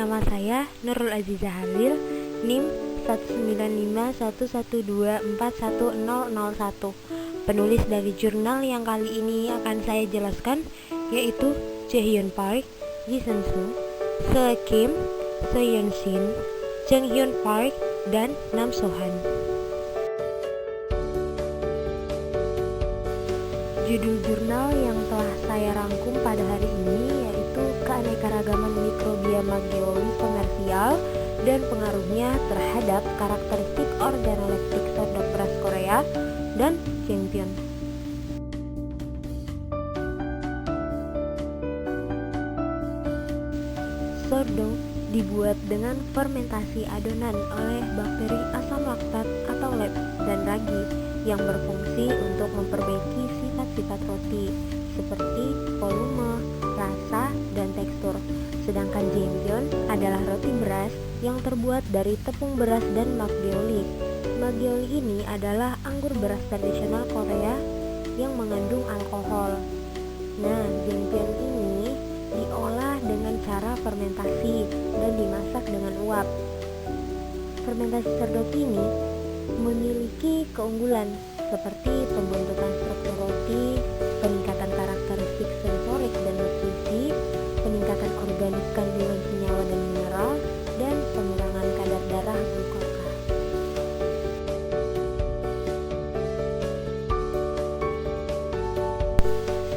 Nama saya Nurul Aziza Halil, NIM 19511241001. Penulis dari jurnal yang kali ini akan saya jelaskan yaitu Jae-hyun Park, Ji Sun-soo, Seo Kim, Seon Shin, Jang Hyun Park, dan Nam So-han. Judul jurnal yang telah saya rangkum pada hari ini yaitu Keanekaragaman Mikrobia Maggioli Komersial dan Pengaruhnya Terhadap Karakteristik Organoleptik Sodok Beras Korea dan Jengpyeon. Sodok dibuat dengan fermentasi adonan oleh bakteri asam laktat atau lep dan ragi yang berfungsi untuk memperbaiki sifat roti seperti volume, rasa, dan tekstur. Sedangkan jengpyeon adalah roti beras yang terbuat dari tepung beras dan maggioli. Maggioli ini adalah anggur beras tradisional Korea yang mengandung alkohol. Nah, jengpyeon ini diolah dengan cara fermentasi dan dimasak dengan uap. Fermentasi serdok ini memiliki keunggulan seperti pembentukan struktur roti, peningkatan karakteristik sensorik dan nutrisi, peningkatan organik kandungan senyawa dan mineral, dan pengurangan kadar darah glukosa.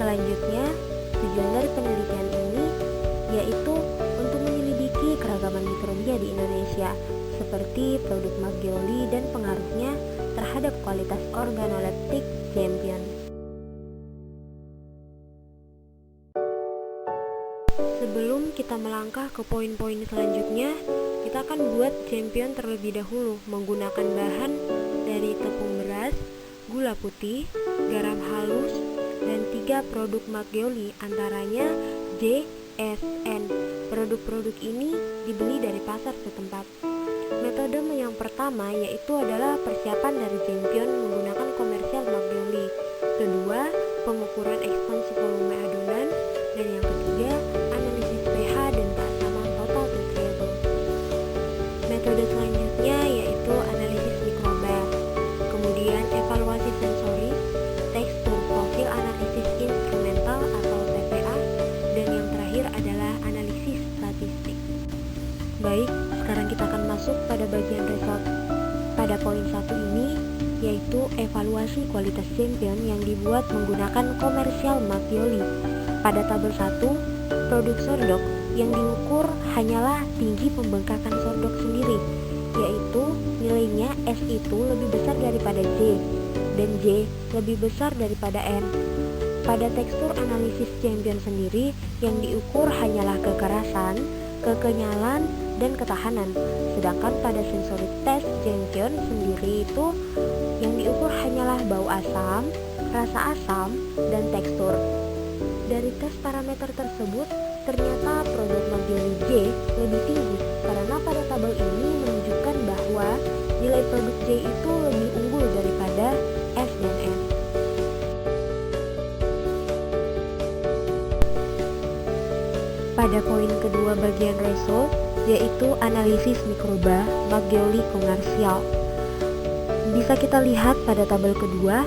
Selanjutnya, tujuan dari penelitian ini yaitu untuk menyelidiki keragaman mikrobia di Indonesia, seperti produk maggioli dan pengaruhnya terhadap kualitas organoleptik jengpyeon. Sebelum kita melangkah ke poin-poin selanjutnya, kita akan buat jengpyeon terlebih dahulu menggunakan bahan dari tepung beras, gula putih, garam halus, dan 3 produk maggioli antaranya JSN. Produk-produk ini dibeli dari pasar setempat. Metode yang pertama yaitu adalah persiapan dari jengpyeon menggunakan komersial maggioli. Kedua, pengukuran ekspansi volume adonan. Dan yang ketiga, analisis pH dan keasaman total treatable. Metode selanjutnya yaitu analisis mikroba. Kemudian evaluasi sensoris, tekstur, profil analisis instrumental atau TPA. Dan yang terakhir adalah analisis statistik. Baik, sekarang kita akan masuk pada bagian result. Pada poin 1 ini yaitu evaluasi kualitas jengpyeon yang dibuat menggunakan komersial maggioli. Pada tabel 1, produk sordok yang diukur hanyalah tinggi pembengkakan sordok sendiri, yaitu nilainya S itu lebih besar daripada J dan J lebih besar daripada N. Pada tekstur analisis jengpyeon sendiri yang diukur hanyalah kekerasan, kekenyalan, dan ketahanan. Sedangkan pada sensorik test jengpyeon sendiri itu yang diukur hanyalah bau asam, rasa asam, dan tekstur. Dari tes parameter tersebut, ternyata produk maggioli J lebih tinggi karena pada tabel ini menunjukkan bahwa nilai produk J itu lebih unggul daripada S dan N. Pada poin kedua bagian result yaitu analisis mikroba maggioli komersial. Bisa kita lihat pada tabel kedua,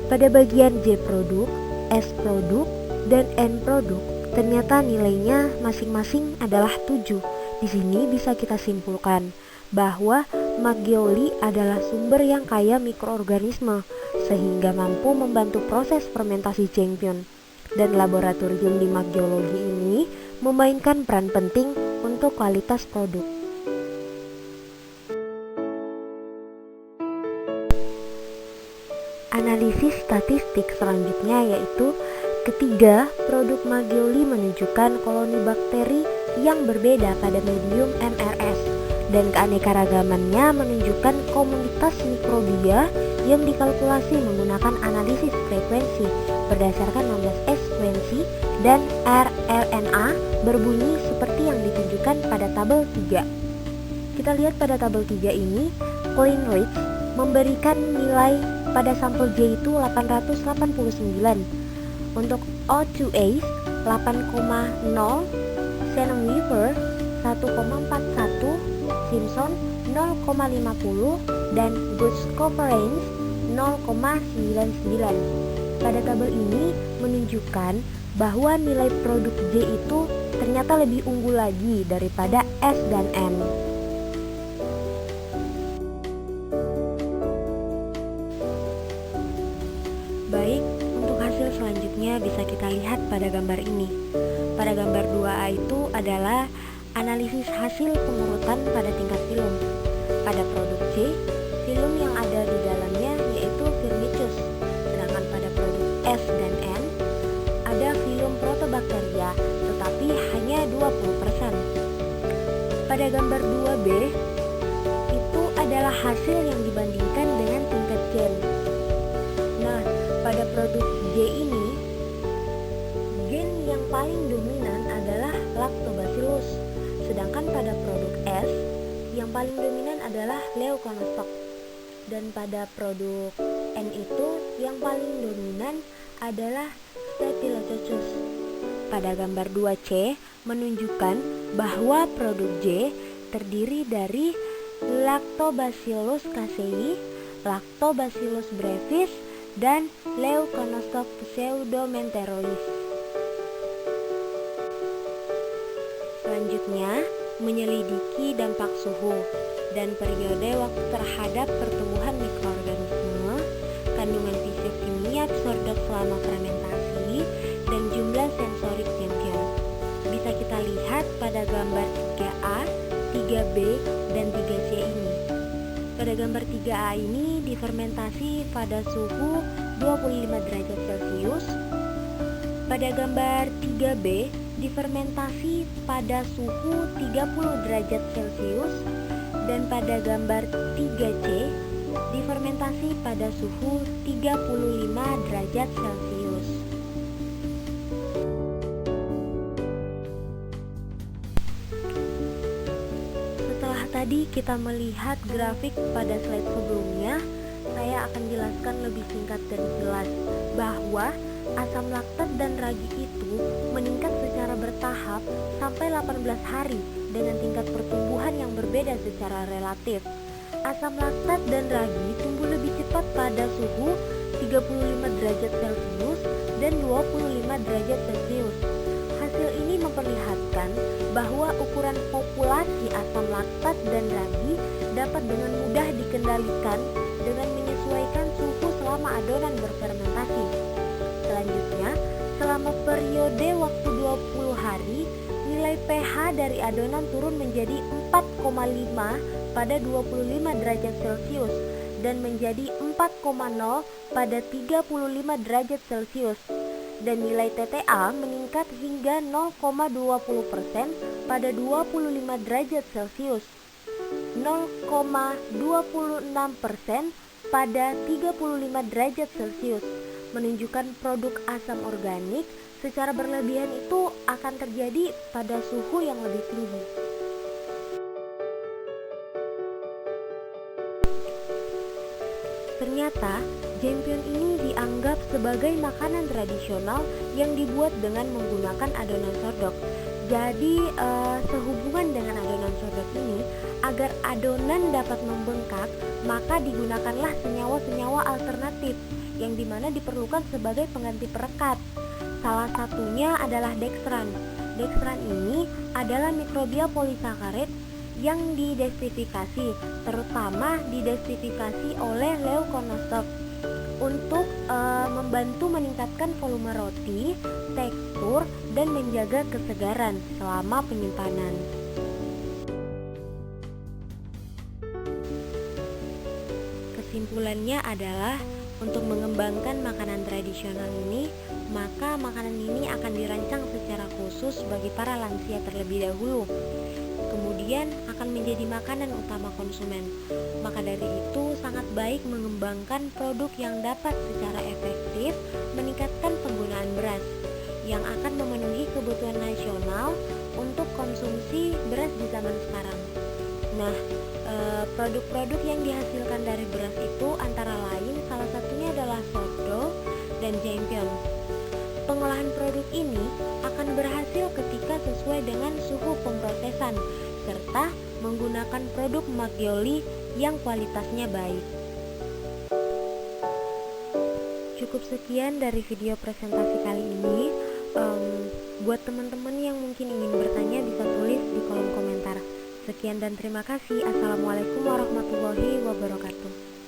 pada bagian J produk, S produk, dan N produk, ternyata nilainya masing-masing adalah 7. Di sini bisa kita simpulkan bahwa maggioli adalah sumber yang kaya mikroorganisme sehingga mampu membantu proses fermentasi jengpyeon. Dan laboratorium di maggiologi ini memainkan peran penting untuk kualitas produk. Analisis statistik selanjutnya yaitu ketiga, produk maggioli menunjukkan koloni bakteri yang berbeda pada medium MRS dan keanekaragamannya menunjukkan komunitas mikrobia yang dikalkulasi menggunakan analisis frekuensi berdasarkan 16S frekuensi dan rRNA berbunyi seperti yang ditunjukkan pada tabel 3. Kita lihat pada tabel 3 ini, Cleanrich memberikan nilai pada sampel J itu 889. Untuk O2A 8,0 cm 1,41, Simpson 0,50, dan Goods Corporation 0,99. Pada tabel ini menunjukkan bahwa nilai produk J itu ternyata lebih unggul lagi daripada S dan N. Baik, untuk hasil selanjutnya bisa kita lihat pada gambar ini. Pada gambar 2A itu adalah analisis hasil pengurutan pada tingkat filum. Pada produk J, filum yang ada di dalamnya yaitu Firmicutes. Sedangkan pada produk S dan N ada filum Protobacteria, tetapi hanya 20%. Pada gambar 2B itu adalah hasil yang dibandingkan dengan tingkat gen. Nah, pada produk J ini gen yang paling dominan adalah Lactobacillus. Sedangkan pada produk S yang paling dominan adalah Leuconostoc. Dan pada produk N itu yang paling dominan adalah Staphylococcus. Pada gambar 2C menunjukkan bahwa produk J terdiri dari Lactobacillus casei, Lactobacillus brevis, dan Leuconostoc pseudomenterois. Selanjutnya, menyelidiki dampak suhu dan periode waktu terhadap pertumbuhan mikroorganisme, kandungan fisik kimia pseudok selama fermentasi, dan jumlah sensorik champion. Bisa kita lihat pada gambar 3A, 3B, dan 3C ini. Pada gambar 3A ini difermentasi pada suhu 25 derajat Celcius. Pada gambar 3B difermentasi pada suhu 30 derajat Celcius. Dan pada gambar 3C difermentasi pada suhu 35 derajat Celcius. Setelah tadi kita melihat grafik pada slide sebelumnya, saya akan jelaskan lebih singkat dan jelas bahwa asam laktat dan ragi itu meningkat secara bertahap sampai 18 hari dengan tingkat pertumbuhan yang berbeda secara relatif. Asam laktat dan ragi tumbuh lebih cepat pada suhu 35 derajat Celcius dan 25 derajat Celcius. Hasil ini memperlihatkan bahwa ukuran populasi asam laktat dan ragi dapat dengan mudah dikendalikan dengan menyesuaikan suhu selama adonan berfermentasi. Selanjutnya, selama periode waktu 20 hari, nilai pH dari adonan turun menjadi 4,5 pada 25 derajat Celcius dan menjadi 4,0 pada 35 derajat Celcius. Dan nilai TTA meningkat hingga 0,20% pada 25 derajat Celcius, 0,26% pada 35 derajat Celcius, menunjukkan produk asam organik secara berlebihan itu akan terjadi pada suhu yang lebih tinggi. Ternyata, Jampion ini dianggap sebagai makanan tradisional yang dibuat dengan menggunakan adonan sodok. Jadi, sehubungan dengan adonan sodok ini, agar adonan dapat membengkak, maka digunakanlah senyawa-senyawa alternatif yang dimana diperlukan sebagai pengganti perekat. Salah satunya adalah dextran. Dextran ini adalah mikrobia polisakarid yang didesterifikasi, terutama didesterifikasi oleh Leuconostoc untuk membantu meningkatkan volume roti, tekstur, dan menjaga kesegaran selama penyimpanan. Kesimpulannya adalah untuk mengembangkan makanan tradisional ini, maka makanan ini akan dirancang secara khusus bagi para lansia terlebih dahulu. Kemudian akan menjadi makanan utama konsumen. Maka dari itu sangat baik mengembangkan produk yang dapat secara efektif meningkatkan penggunaan beras yang akan memenuhi kebutuhan nasional untuk konsumsi beras di zaman sekarang. Nah, produk-produk yang dihasilkan dari beras itu antara lain salah satunya adalah soto dan jampion. Pengolahan produk ini akan berhasil ketika sesuai dengan suhu pemrosesan menggunakan produk Magioli yang kualitasnya baik. Cukup sekian dari video presentasi kali ini. Buat teman-teman yang mungkin ingin bertanya bisa tulis di kolom komentar. Sekian dan terima kasih. Assalamualaikum warahmatullahi wabarakatuh.